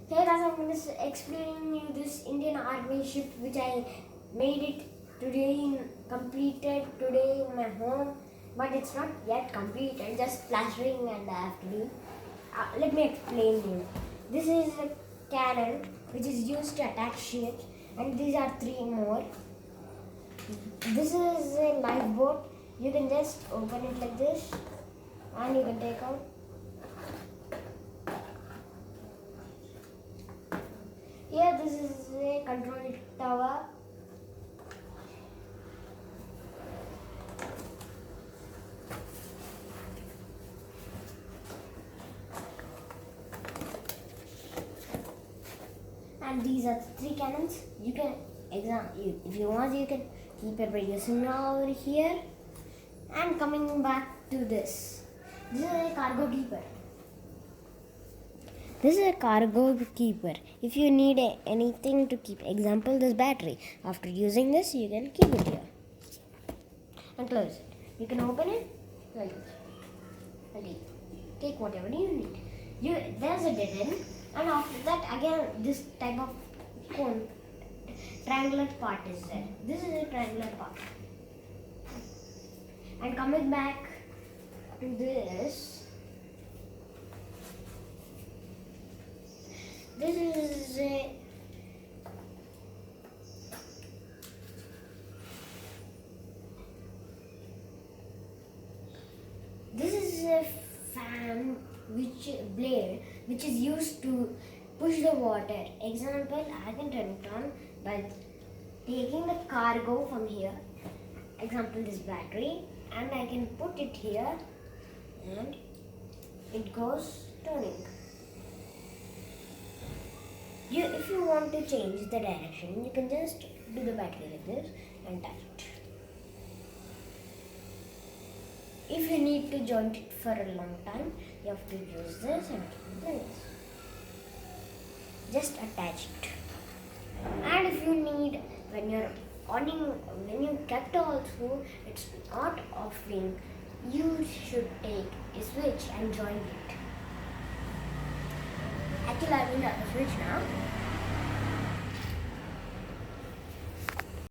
Hey guys, I'm going to explain you this Indian Army ship which I made it completed today in my home, but it's not yet completed, just plastering and I have to do. Let me explain you. This is a cannon which is used to attack ships, and these are three more. This is a lifeboat. You can just open it like this and you can take out. Here this is a control tower. And these are the three cannons. You can if you want, you can keep a radio signal over here. And coming back to this is a cargo keeper. This is a cargo keeper. If you need anything to keep, example this battery. After using this, you can keep it here and close it. You can open it like this. And take whatever you need. There's a dead end, and after that again this type of cone, triangular part is there. This is a triangular part. And coming back to this. This is a fan blade which is used to push the water. Example, I can turn it on by taking the cargo from here. Example, this battery, and I can put it here and it goes turning. If you want to change the direction, you can just do the battery like this and touch it. If you need to joint it for a long time, you have to use this and this. Just attach it. And if you need, when you kept also, it's not offing, you should take a switch and join it. Actually, I'm in the switch now.